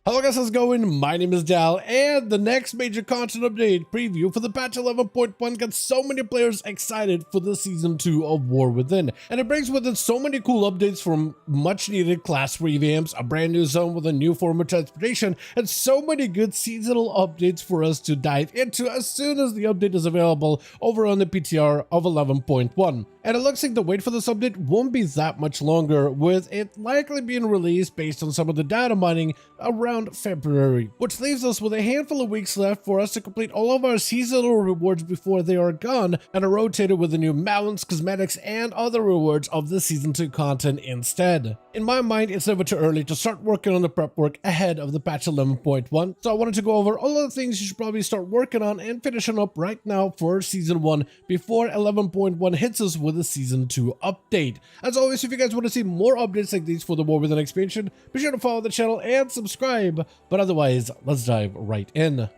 Hello guys, how's it going? My name is Dal, and the next major content update preview for the patch 11.1 got so many players excited for the season 2 of War Within, and it brings with it so many cool updates from much needed class revamps, a brand new zone with a new form of transportation, and so many good seasonal updates for us to dive into as soon as the update is available over on the PTR of 11.1. And it looks like the wait for this update won't be that much longer, with it likely being released based on some of the data mining around February, which leaves us with a handful of weeks left for us to complete all of our seasonal rewards before they are gone and are rotated with the new mounts, cosmetics, and other rewards of the season 2 content instead. In my mind, it's never too early to start working on the prep work ahead of the patch 11.1, so I wanted to go over all of the things you should probably start working on and finishing up right now for season 1 before 11.1 hits us with a season 2 update. As always, if you guys want to see more updates like these for the War Within expansion, be sure to follow the channel and subscribe. But otherwise, let's dive right in.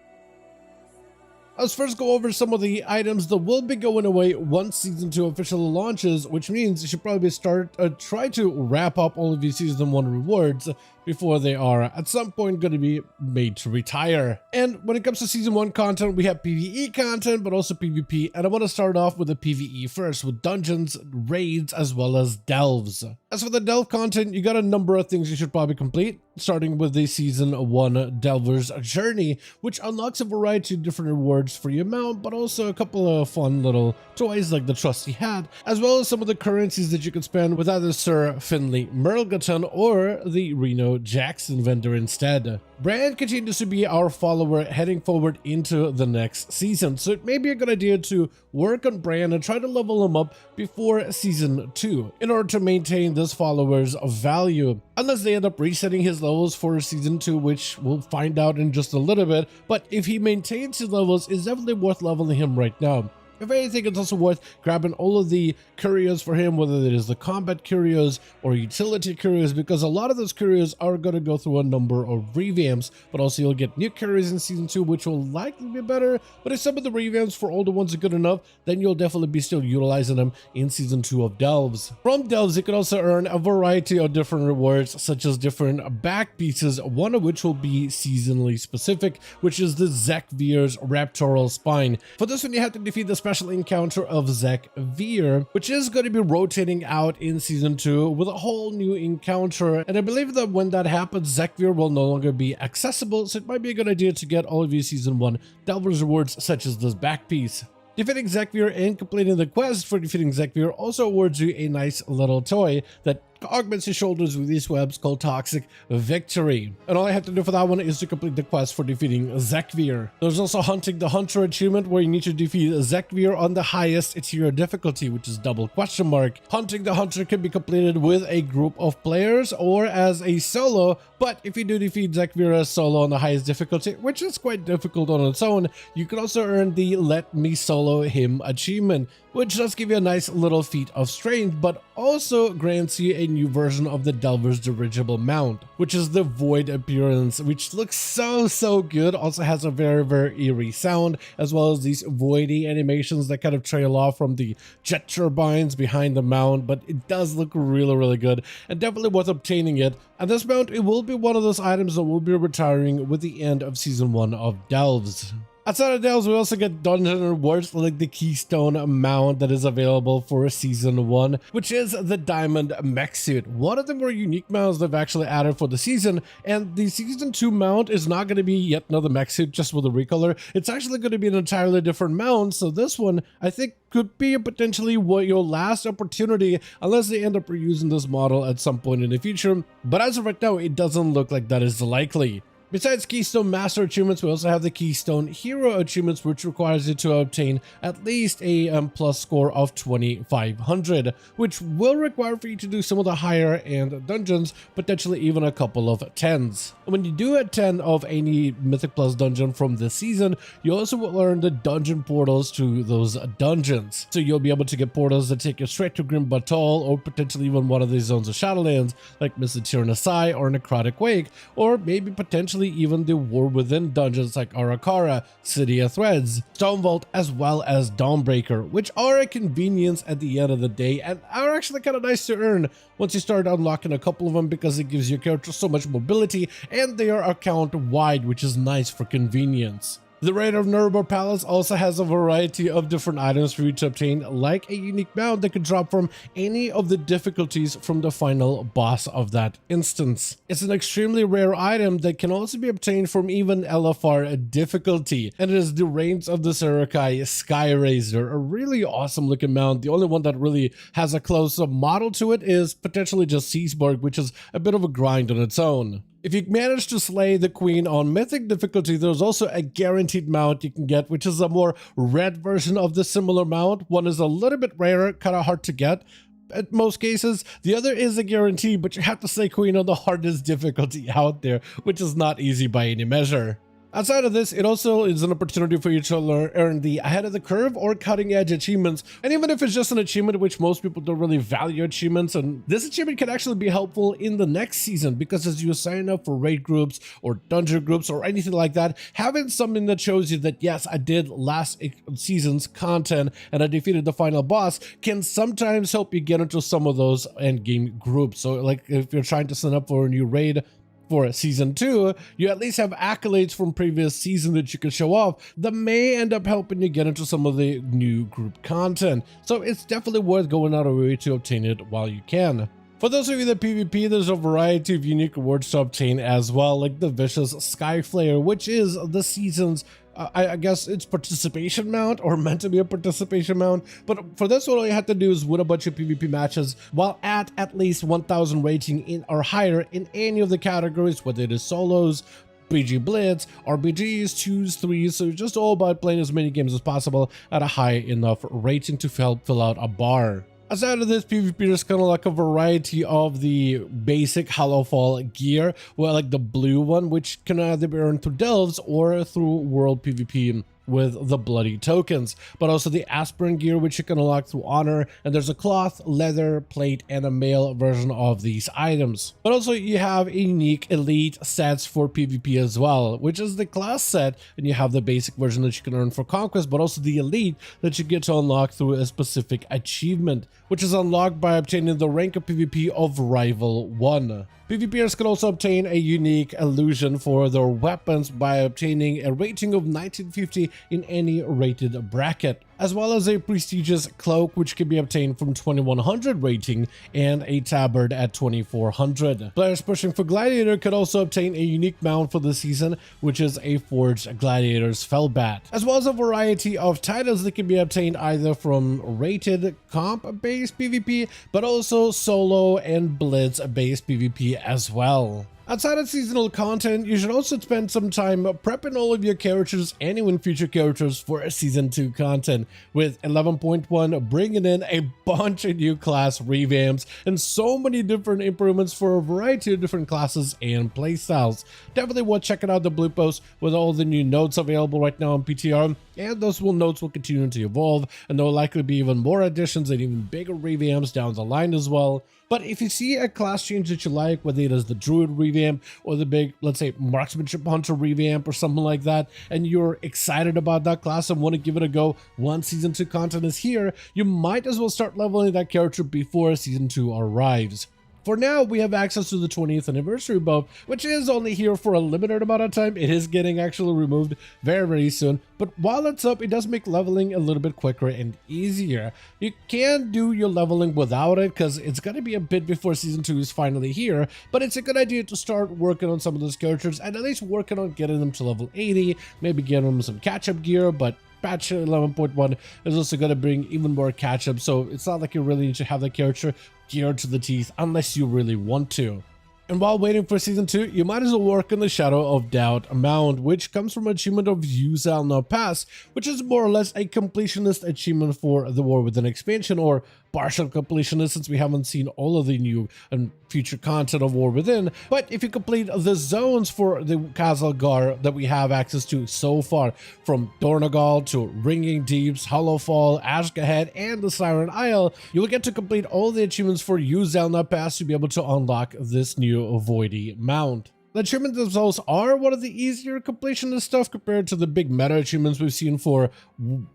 Let's first go over some of the items that will be going away once season 2 officially launches, which means you should probably try to wrap up all of your season 1 rewards before they are at some point going to be made to retire. And when it comes to season 1 content, we have PvE content, but also PvP, and I want to start off with the PvE first, with dungeons, raids, as well as delves. As for the delve content, you got a number of things you should probably complete, starting with the season 1 Delver's Journey, which unlocks a variety of different rewards for your mount, but also a couple of fun little toys like the trusty hat, as well as some of the currencies that you can spend with either Sir Finley Merlegaton or the Reno Jackson vendor instead. Brand continues to be our follower heading forward into the next season, so it may be a good idea to work on Brand and try to level him up before season 2 in order to maintain this follower's value, unless they end up resetting his levels for season 2, which we'll find out in just a little bit. But if he maintains his levels, it's definitely worth leveling him right now. If anything, it's also worth grabbing all of the curios for him, whether it is the combat curios or utility curios, because a lot of those curios are going to go through a number of revamps, but also you'll get new curios in season 2, which will likely be better. But if some of the revamps for older ones are good enough, then you'll definitely be still utilizing them in season 2 of delves. From delves, you can also earn a variety of different rewards, such as different back pieces, one of which will be seasonally specific, which is the Zekvir's Raptoral Spine. For this one, you have to defeat the special encounter of Zekvir, which is going to be rotating out in season 2 with a whole new encounter, and I believe that when that happens, Zekvir will no longer be accessible, so it might be a good idea to get all of your season 1 Delver's rewards, such as this back piece. Defeating Zekvir and completing the quest for defeating Zekvir also awards you a nice little toy that augments your shoulders with these webs called Toxic Victory. And all I have to do for that one is to complete the quest for defeating Zekvir. There's also Hunting the Hunter achievement, where you need to defeat Zekvir on the highest tier difficulty, which is double question mark. Hunting the Hunter can be completed with a group of players or as a solo, but if you do defeat Zekvir as solo on the highest difficulty, which is quite difficult on its own, you can also earn the Let Me Solo Him achievement, which does give you a nice little feat of strength, but also grants you a new version of the Delver's dirigible mount, which is the Void appearance, which looks so good. Also has a very eerie sound, as well as these voidy animations that kind of trail off from the jet turbines behind the mount, but it does look really good and definitely worth obtaining it. And this mount, it will be one of those items that will be retiring with the end of season 1 of Delves. Outside of delves, we also get dungeon rewards like the Keystone mount that is available for season 1, which is the Diamond Mech Suit, one of the more unique mounts they've actually added for the season. And the season 2 mount is not going to be yet another mech suit just with a recolor. It's actually going to be an entirely different mount, so this one I think could be potentially your last opportunity, unless they end up reusing this model at some point in the future. But as of right now, it doesn't look like that is likely. Besides Keystone Master achievements, we also have the Keystone Hero achievements, which requires you to obtain at least a plus score of 2500, which will require for you to do some of the higher end dungeons, potentially even a couple of 10s. When you do a 10 of any Mythic Plus dungeon from this season, you also will earn the dungeon portals to those dungeons. So you'll be able to get portals that take you straight to Grim Batal, or potentially even one of these zones of Shadowlands, like Mr. Tyrannosai or Necrotic Wake, or maybe potentially possibly even the War Within dungeons like Arakara, City of Threads, Stone Vault, as well as Dawnbreaker, which are a convenience at the end of the day and are actually kind of nice to earn once you start unlocking a couple of them, because it gives your character so much mobility and they are account wide, which is nice for convenience. The Raid of Nuremberg Palace also has a variety of different items for you to obtain, like a unique mount that can drop from any of the difficulties from the final boss of that instance. It's an extremely rare item that can also be obtained from even LFR difficulty, and it is the Reigns of the Serukai Skyraiser, a really awesome looking mount. The only one that really has a close-up model to it is potentially just Seaborg, which is a bit of a grind on its own. If you manage to slay the queen on mythic difficulty, there's also a guaranteed mount you can get, which is a more red version of the similar mount. One is a little bit rarer, kind of hard to get at most cases. The other is a guarantee, but you have to slay queen on the hardest difficulty out there, which is not easy by any measure. Outside of this, it also is an opportunity for you to earn the ahead of the curve or cutting edge achievements. And even if it's just an achievement, which most people don't really value achievements, and this achievement can actually be helpful in the next season, because as you sign up for raid groups or dungeon groups or anything like that, having something that shows you that yes, I did last season's content and I defeated the final boss can sometimes help you get into some of those end game groups. So like if you're trying to sign up for a new raid for season 2, you at least have accolades from previous season that you can show off that may end up helping you get into some of the new group content. So it's definitely worth going out of your way to obtain it while you can. For those of you that PvP, there's a variety of unique rewards to obtain as well, like the Vicious Skyflare, which is the season's I guess it's participation mount, or meant to be a participation mount. But for this one, all you have to do is win a bunch of PvP matches while at least 1000 rating in or higher in any of the categories, whether it is solos, BG Blitz, RBGs, 2s, 3s. So it's just all about playing as many games as possible at a high enough rating to help fill out a bar. Aside of this, PvP is kind of like a variety of the basic Hallowfall gear, well, like the blue one, which can either be earned through delves or through world PvP with the bloody tokens, but also the aspirin gear, which you can unlock through honor, and there's a cloth, leather, plate, and a mail version of these items. But also you have unique elite sets for PvP as well, which is the class set, and you have the basic version that you can earn for conquest, but also the elite that you get to unlock through a specific achievement, which is unlocked by obtaining the rank of PvP of Rival 1. PvPers can also obtain a unique illusion for their weapons by obtaining a rating of 1950 in any rated bracket, as well as a prestigious cloak which can be obtained from 2100 rating and a tabard at 2400. Players pushing for Gladiator could also obtain a unique mount for the season, which is a Forged Gladiator's Fellbat, as well as a variety of titles that can be obtained either from rated comp-based PvP, but also solo and blitz-based PvP as well. Outside of seasonal content, you should also spend some time prepping all of your characters and even future characters for Season 2 content, with 11.1 bringing in a bunch of new class revamps and so many different improvements for a variety of different classes and playstyles. Definitely worth checking out the blue post with all the new notes available right now on PTR, and those notes will continue to evolve, and there will likely be even more additions and even bigger revamps down the line as well. But if you see a class change that you like, whether it is the Druid revamp or the big, let's say, Marksmanship Hunter revamp or something like that, and you're excited about that class and want to give it a go once Season 2 content is here, you might as well start leveling that character before Season 2 arrives. For now, we have access to the 20th anniversary buff, which is only here for a limited amount of time. It is getting actually removed very soon, but while it's up, it does make leveling a little bit quicker and easier. You can do your leveling without it because it's going to be a bit before Season 2 is finally here, but it's a good idea to start working on some of those characters and at least working on getting them to level 80, maybe getting them some catch-up gear, but patch 11.1 is also going to bring even more catch-up, so it's not like you really need to have the character geared to the teeth unless you really want to. And while waiting for Season 2, you might as well work in the Shadow of Doubt mount, which comes from achievement of You Shall Not Pass, which is more or less a completionist achievement for the War Within expansion, or partial completionist since we haven't seen all of the new and future content of War Within. But if you complete the zones for the Khazalgar that we have access to so far, from Dornogal to Ringing Deeps, Hollowfall, Ashgahead, and the Siren Isle, you will get to complete all the achievements for You Shall Not Pass to be able to unlock this new Voidy mount. The achievements themselves are one of the easier completion of stuff compared to the big meta achievements we've seen for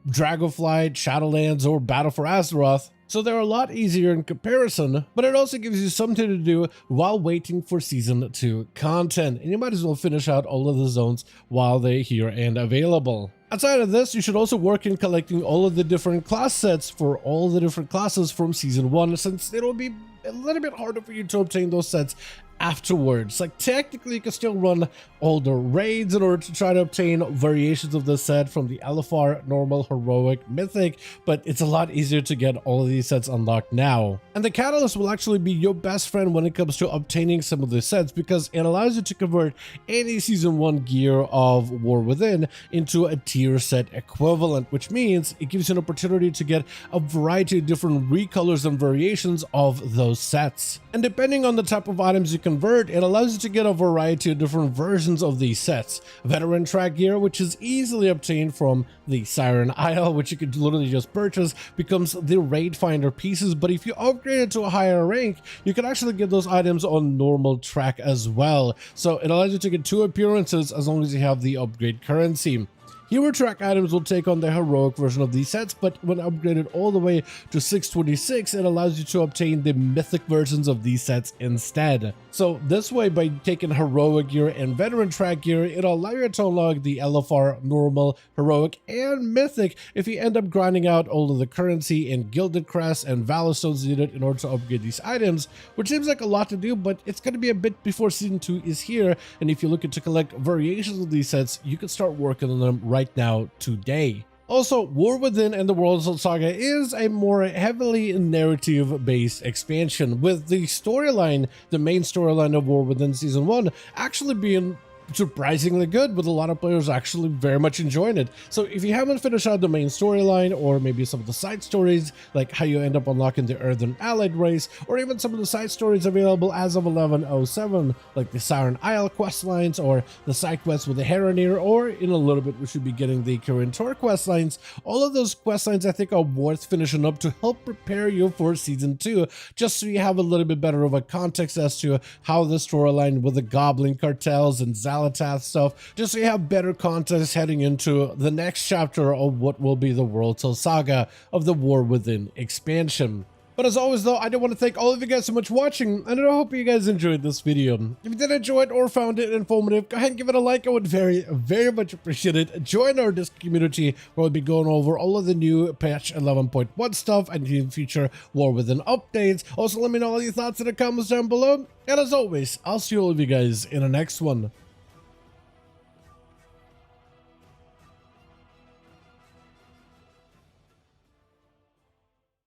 Dragonflight, Shadowlands, or Battle for Azeroth. So they're a lot easier in comparison, but it also gives you something to do while waiting for Season 2 content, and you might as well finish out all of the zones while they're here and available. Outside of this, you should also work in collecting all of the different class sets for all the different classes from Season 1, since it'll be a little bit harder for you to obtain those sets afterwards. Like, technically you can still run all the raids in order to try to obtain variations of the set from the LFR, normal, heroic, mythic, but it's a lot easier to get all of these sets unlocked now. And the catalyst will actually be your best friend when it comes to obtaining some of the sets, because it allows you to convert any Season 1 gear of War Within into a tier set equivalent, which means it gives you an opportunity to get a variety of different recolors and variations of those sets. And depending on the type of items you convert, it allows you to get a variety of different versions of these sets. Veteran track gear, which is easily obtained from the Siren Isle, which you could literally just purchase, becomes the raid finder pieces, but if you upgrade it to a higher rank, you can actually get those items on normal track as well. So it allows you to get 2 appearances as long as you have the upgrade currency. Hero track items will take on the heroic version of these sets, but when upgraded all the way to 626, it allows you to obtain the mythic versions of these sets instead. So this way, by taking heroic gear and veteran track gear, it'll allow you to unlock the LFR, normal, heroic, and mythic if you end up grinding out all of the currency and gilded crests and valor stones needed in order to upgrade these items, which seems like a lot to do, but it's going to be a bit before Season 2 is here, and if you're looking to collect variations of these sets, you can start working on them right now today. Also, War Within and the Worlds Saga is a more heavily narrative-based expansion, with the storyline, the main storyline of War Within Season 1, actually being surprisingly good, with a lot of players actually very much enjoying it. So if you haven't finished out the main storyline, or maybe some of the side stories, like how you end up unlocking the Earthen Allied race, or even some of the side stories available as of 1107, like the Siren Isle quest lines, or the side quests with the Heronir, or in a little bit we should be getting the Kirin Tor quest lines, all of those quest lines I think are worth finishing up to help prepare you for Season 2, just so you have a little bit better of a context as to how the storyline with the Goblin cartels and Zalatath stuff, just so you have better context heading into the next chapter of what will be the World Saga of the War Within expansion. But as always though, I do want to thank all of you guys so much for watching, and I hope you guys enjoyed this video. If you did enjoy it or found it informative, go ahead and give it a like. I would very much appreciate it. Join our Discord community where we'll be going over all of the new patch 11.1 stuff and the future War Within updates. Also, let me know all your thoughts in the comments down below. And as always, I'll see all of you guys in the next one.